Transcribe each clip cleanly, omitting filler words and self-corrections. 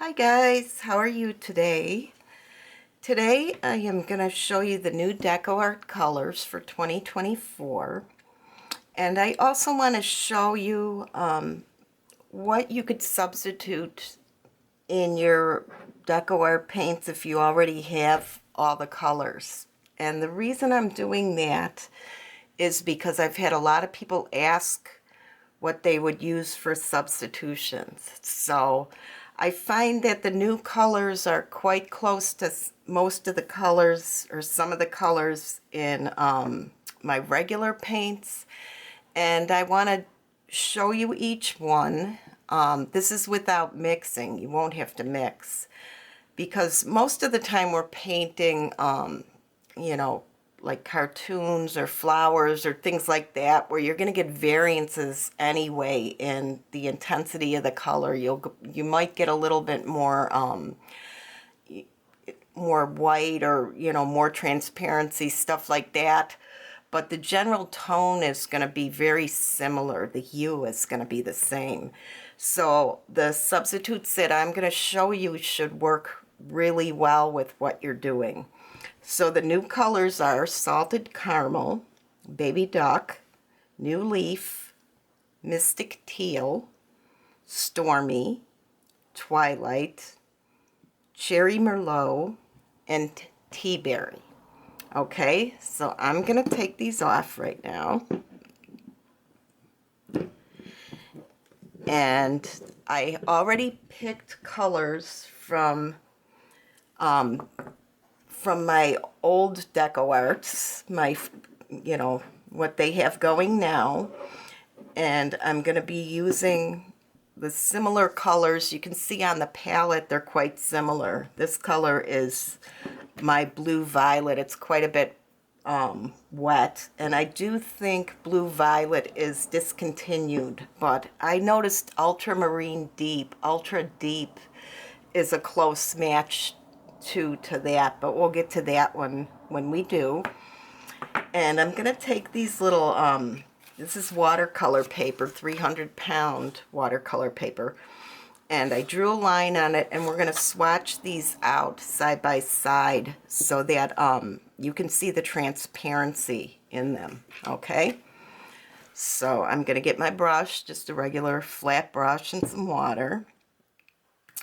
Hi guys, how are you today? Today I am going to show you the new DecoArt colors for 2024, and I also want to show you what you could substitute in your DecoArt paints if you already have all the colors. And the reason I'm doing that is because I've had a lot of people ask what they would use for substitutions. So I find that the new colors are quite close to most of the colors or some of the colors in my regular paints, and I want to show you each one. This is without mixing. You won't have to mix because most of the time we're painting you know, like cartoons or flowers or things like that, where you're going to get variances anyway in the intensity of the color. You might get a little bit more more white, or more transparency, stuff like that, but the general tone is going to be very similar. The hue is going to be the same. So the substitutes that I'm going to show you should work really well with what you're doing. So the new colors are Salted Caramel, Baby Duck, New Leaf, Mystic Teal, Stormy, Twilight, Cherry Merlot, and Tea Berry. Okay, so I'm going to take these off right now. And I already picked colors from my old DecoArts, what they have going now, and I'm going to be using the similar colors. You can see on the palette they're quite similar. This color is my blue violet. It's quite a bit wet, and I do think blue violet is discontinued, but I noticed ultramarine deep, ultra deep is a close match to that, but we'll get to that one when we do. And I'm gonna take these little this is watercolor paper, 300-pound watercolor paper, and I drew a line on it, and we're gonna swatch these out side by side so that you can see the transparency in them. Okay, so I'm gonna get my brush, just a regular flat brush, and some water,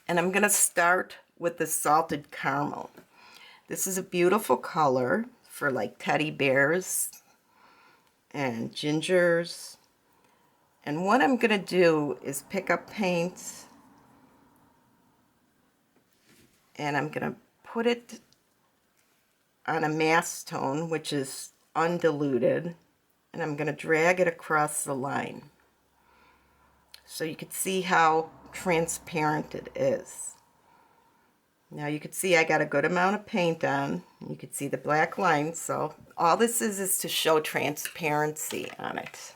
and I'm gonna start with the Salted Caramel. This is a beautiful color for like teddy bears and gingers. And what I'm going to do is pick up paint, and I'm going to put it on a mass tone, which is undiluted, and I'm going to drag it across the line so you can see how transparent it is. Now you can see I got a good amount of paint on. You can see the black lines, so all this is to show transparency on it.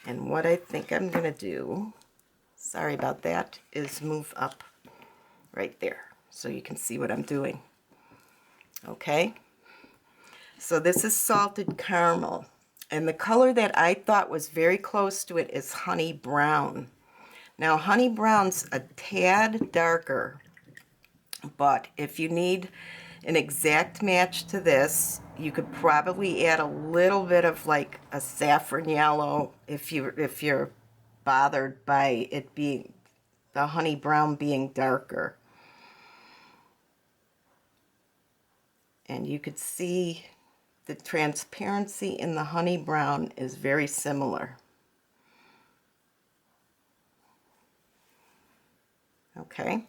And what I think I'm going to do, sorry about that, is move up right there so you can see what I'm doing. Okay? So this is Salted Caramel, and the color that I thought was very close to it is Honey Brown. Now Honey Brown's a tad darker, but if you need an exact match to this, you could probably add a little bit of like a saffron yellow if you're bothered by it being the Honey Brown being darker. And you could see the transparency in the Honey Brown is very similar. Okay.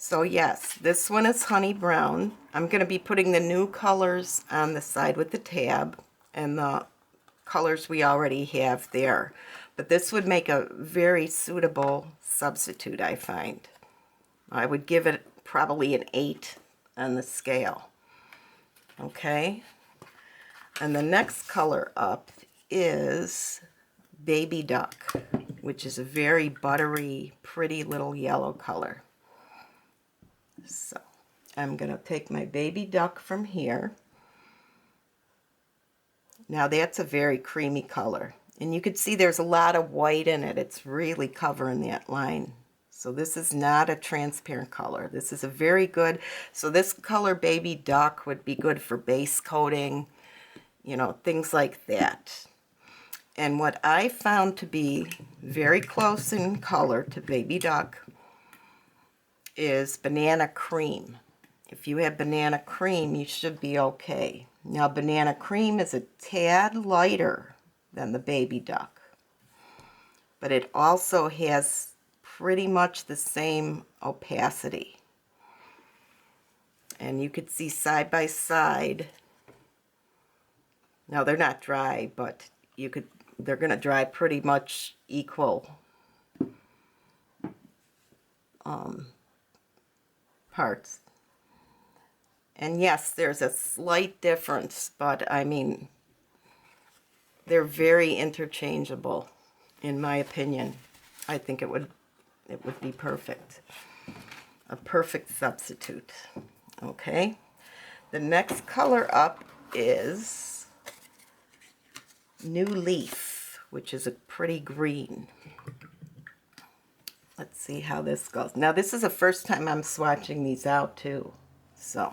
So yes, this one is Honey Brown. I'm going to be putting the new colors on the side with the tab and the colors we already have there. But this would make a very suitable substitute, I find. I would give it probably an 8 on the scale. Okay? And the next color up is Baby Duck, which is a very buttery, pretty little yellow color. So I'm going to take my Baby Duck from here. Now that's a very creamy color, and you can see there's a lot of white in it. It's really covering that line. So this is not a transparent color. This is a very good, so this color Baby Duck would be good for base coating, you know, things like that. And what I found to be very close in color to Baby Duck is Banana Cream. If you have Banana Cream, you should be okay. Now, Banana Cream is a tad lighter than the Baby Duck, but it also has pretty much the same opacity. And you could see side by side. Now, they're not dry, but they're going to dry pretty much equal parts. And yes, there's a slight difference, but I mean, they're very interchangeable, in my opinion. I think it would be perfect. A perfect substitute. Okay. The next color up is New Leaf, which is a pretty green. Let's see how this goes. Now, this is the first time I'm swatching these out too, so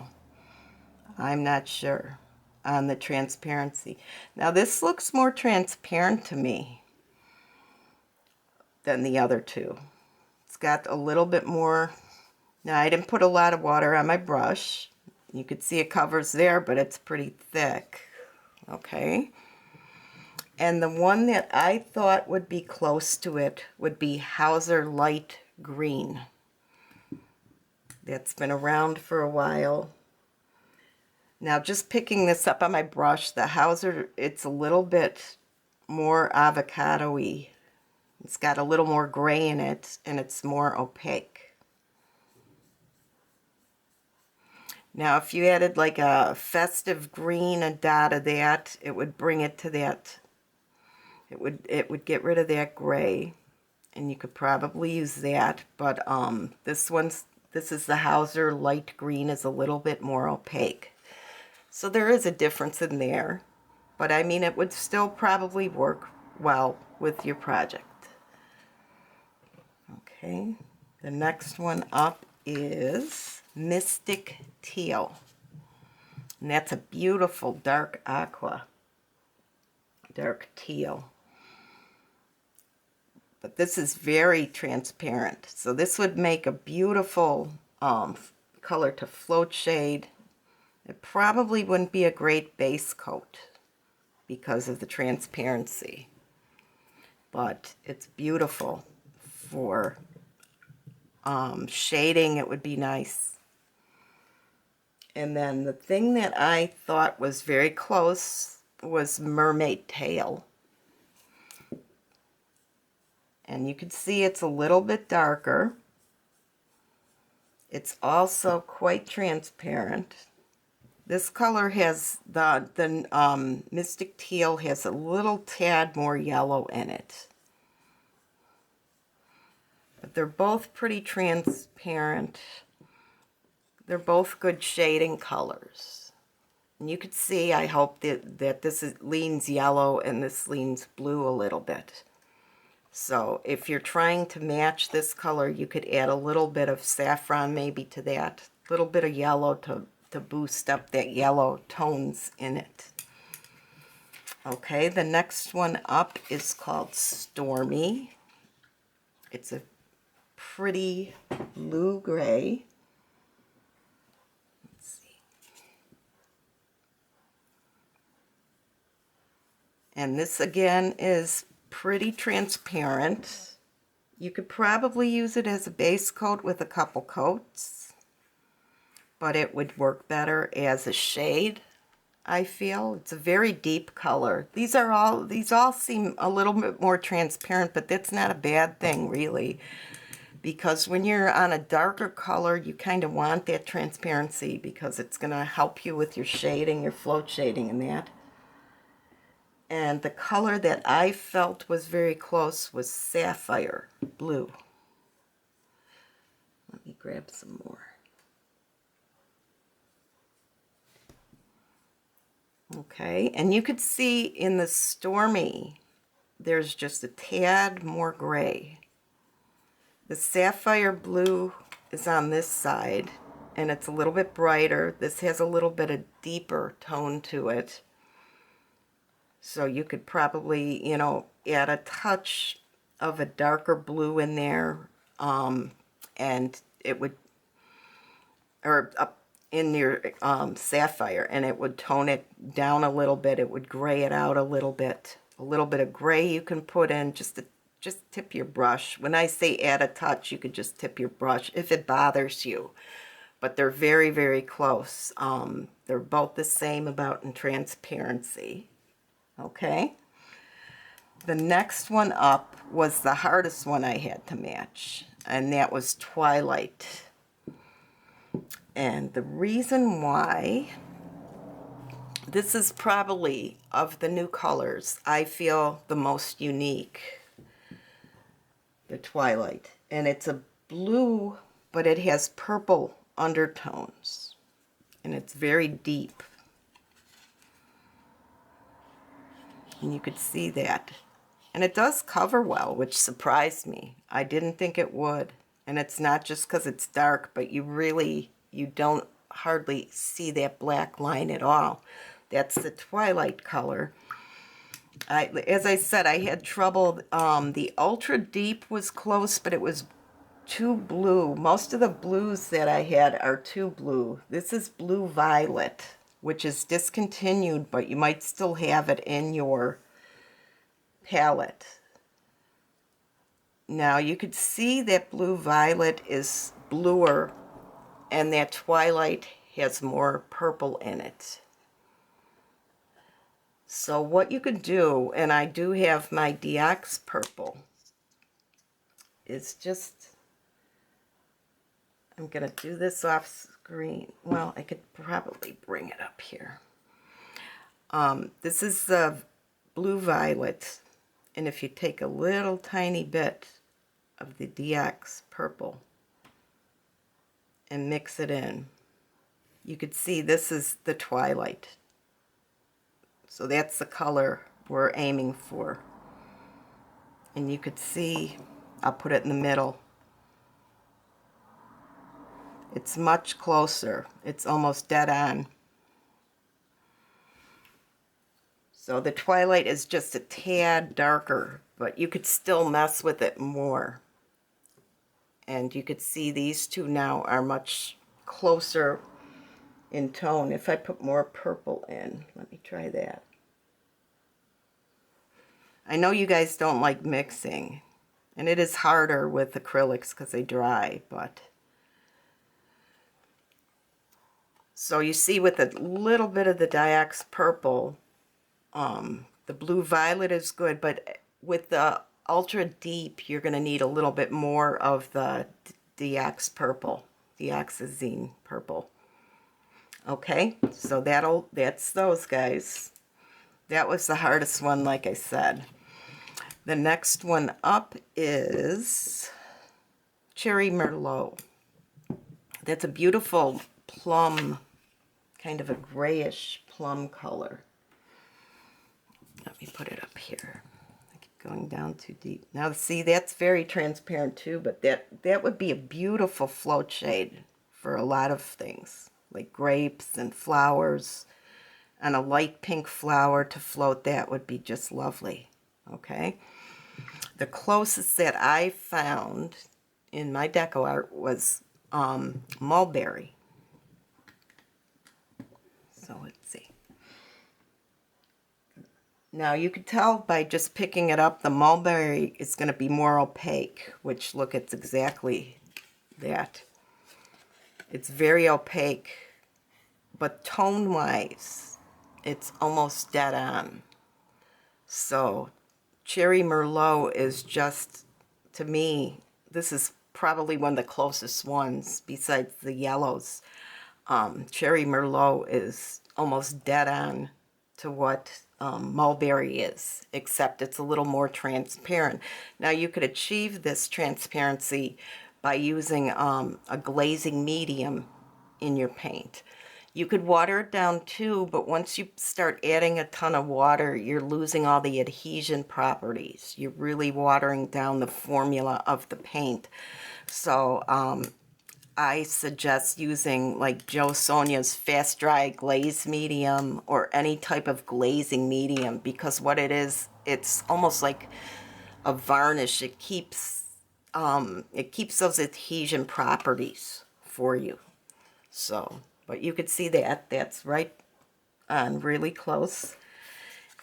I'm not sure on the transparency. Now, this looks more transparent to me than the other two. It's got a little bit more. Now, I didn't put a lot of water on my brush. You could see it covers there, but it's pretty thick. Okay. And the one that I thought would be close to it would be Hauser Light Green. That's been around for a while. Now, just picking this up on my brush, the Hauser, it's a little bit more avocado-y. It's got a little more gray in it, and it's more opaque. Now, if you added like a festive green, a dot of that, it would bring it to that. It would get rid of that gray, and you could probably use that. But this is the Hauser Light Green, is a little bit more opaque. So there is a difference in there, but I mean, it would still probably work well with your project. Okay, the next one up is Mystic Teal, and that's a beautiful dark aqua, dark teal. But this is very transparent, so this would make a beautiful color to float shade. It probably wouldn't be a great base coat because of the transparency, but it's beautiful for shading. It would be nice. And then the thing that I thought was very close was Mermaid Tail. And you can see it's a little bit darker. It's also quite transparent. This color has, the Mystic Teal has a little tad more yellow in it. But they're both pretty transparent. They're both good shading colors. And you could see, I hope, that this leans yellow and this leans blue a little bit. So if you're trying to match this color, you could add a little bit of saffron maybe to that. A little bit of yellow to boost up that yellow tones in it. Okay, the next one up is called Stormy. It's a pretty blue gray. Let's see. And this again is pretty transparent. You could probably use it as a base coat with a couple coats, but it would work better as a shade, I feel. It's a very deep color. These all seem a little bit more transparent, but that's not a bad thing, really, because when you're on a darker color, you kind of want that transparency because it's going to help you with your shading, your float shading and that. And the color that I felt was very close was Sapphire Blue. Let me grab some more. Okay, and you could see in the Stormy, there's just a tad more gray The sapphire blue is on this side, and it's a little bit brighter. This has a little bit of deeper tone to it. So you could probably, you know, add a touch of a darker blue in there, and it would, or up in your sapphire, and it would tone it down a little bit. It would gray it out a little bit. A little bit of gray you can put in, just tip your brush. When I say add a touch, you could just tip your brush if it bothers you. But they're very, very close. They're both the same about in transparency. Okay? The next one up was the hardest one I had to match, and that was Twilight. And the reason why, this is probably, of the new colors, I feel the most unique, the Twilight. And it's a blue, but it has purple undertones, and it's very deep. And you could see that. And it does cover well, which surprised me. I didn't think it would. And it's not just because it's dark, but you don't hardly see that black line at all. That's the Twilight color. As I said, I had trouble. The ultra deep was close, but it was too blue. Most of the blues that I had are too blue. This is blue violet, which is discontinued, but you might still have it in your palette. Now you could see that blue violet is bluer, and that Twilight has more purple in it. So what you could do, and I do have my DecoArt purple, is just, I'm going to do this off screen. Well, I could probably bring it up here. This is the blue violet, and if you take a little tiny bit of the DecoArt purple and mix it in, you could see this is the Twilight. So that's the color we're aiming for. And you could see, I'll put it in the middle. It's much closer. It's almost dead on. So the Twilight is just a tad darker, but you could still mess with it more. And you could see these two now are much closer in tone. If I put more purple in, let me try that. I know you guys don't like mixing, and it is harder with acrylics because they dry, but so you see with a little bit of the DecoArt purple, the blue violet is good, but with the ultra deep, you're going to need a little bit more of the DecoArt purple, deoxazine purple. Okay, so that's those guys. That was the hardest one, like I said. The next one up is Cherry Merlot. That's a beautiful plum, kind of a grayish plum color. Let me put it up here. I keep going down too deep. Now see, that's very transparent too, but that would be a beautiful float shade for a lot of things, like grapes and flowers, and a light pink flower to float. That would be just lovely. Okay. The closest that I found in my DecoArt was mulberry. So let's see. Now you could tell by just picking it up, the mulberry is going to be more opaque, which look, it's exactly that. It's very opaque, but tone-wise, it's almost dead on. So Cherry Merlot is just, to me, this is probably one of the closest ones besides the yellows. Cherry Merlot is almost dead on to what mulberry is, except it's a little more transparent. Now you could achieve this transparency by using a glazing medium in your paint. You could water it down too, but once you start adding a ton of water, you're losing all the adhesion properties. You're really watering down the formula of the paint. So I suggest using like Joe Sonia's Fast Dry Glaze Medium or any type of glazing medium, because what it is, it's almost like a varnish. It keeps those adhesion properties for you. So, but you could see that that's right on, really close.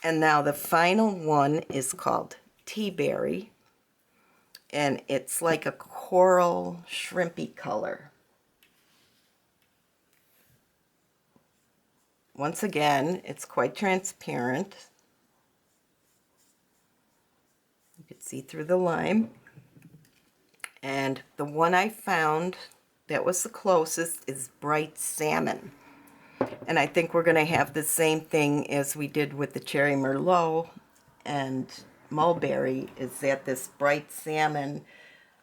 And now the final one is called Tea Berry, and it's like a coral shrimpy color. Once again, it's quite transparent. You can see through the lime. And the one I found that was the closest is Bright Salmon. And I think we're going to have the same thing as we did with the Cherry Merlot and Mulberry, is that this Bright Salmon,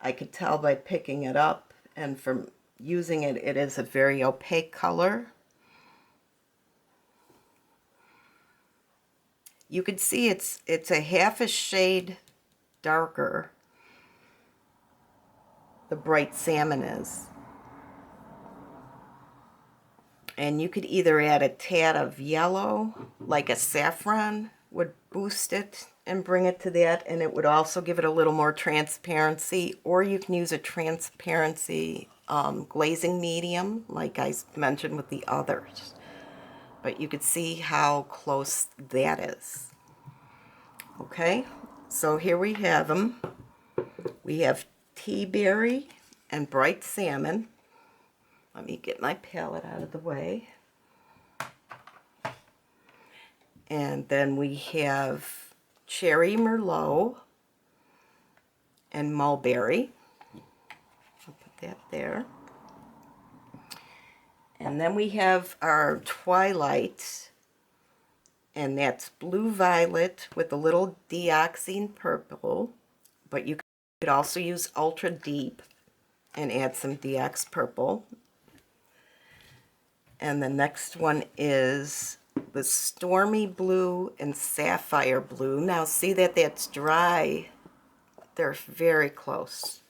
I could tell by picking it up, and from using it, it is a very opaque color. You can see it's a half a shade darker, the Bright Salmon is. And you could either add a tad of yellow, like a saffron would boost it and bring it to that, and it would also give it a little more transparency, or you can use a transparency glazing medium like I mentioned with the others. But you could see how close that is. Okay, so here we have them. We have Tea Berry and Bright Salmon. Let me get my palette out of the way. And then we have Cherry Merlot and Mulberry. I'll put that there. And then we have our Twilight, and that's blue violet with a little deoxine purple, but you could also use ultra deep and add some deox purple. And the next one is the Stormy blue and sapphire blue. Now see that that's dry. They're very close.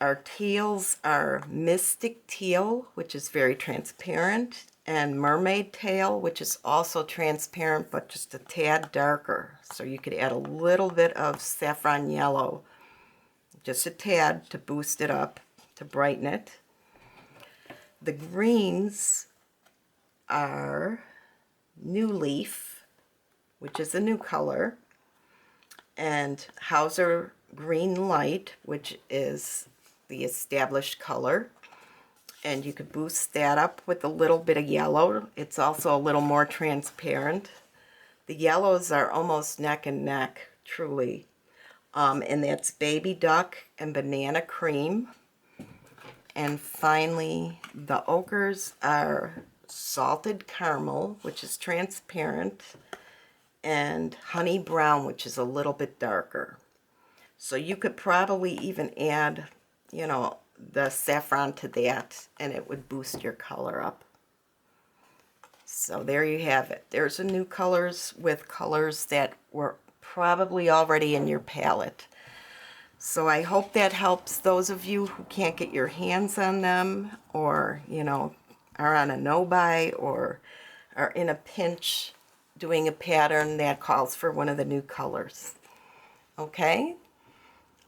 Our teals are Mystic Teal, which is very transparent, and Mermaid Tail, which is also transparent but just a tad darker. So you could add a little bit of saffron yellow, just a tad, to boost it up, to brighten it. The greens are New Leaf, which is a new color, and Hauser Green Light, which is the established color. And you could boost that up with a little bit of yellow. It's also a little more transparent. The yellows are almost neck and neck, truly. And that's Baby Duck and Banana Cream. And finally, the ochres are Salted Caramel, which is transparent, and Honey Brown, which is a little bit darker. So you could probably even add, you know, the saffron to that, and it would boost your color up. So there you have it. There's a new colors with colors that were probably already in your palette. So I hope that helps those of you who can't get your hands on them, or, you know, are on a no-buy, or are in a pinch doing a pattern that calls for one of the new colors. Okay?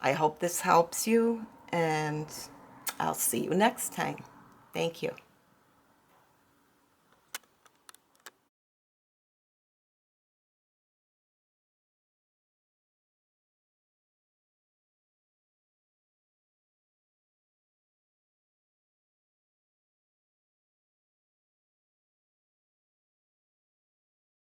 I hope this helps you, and I'll see you next time. Thank you.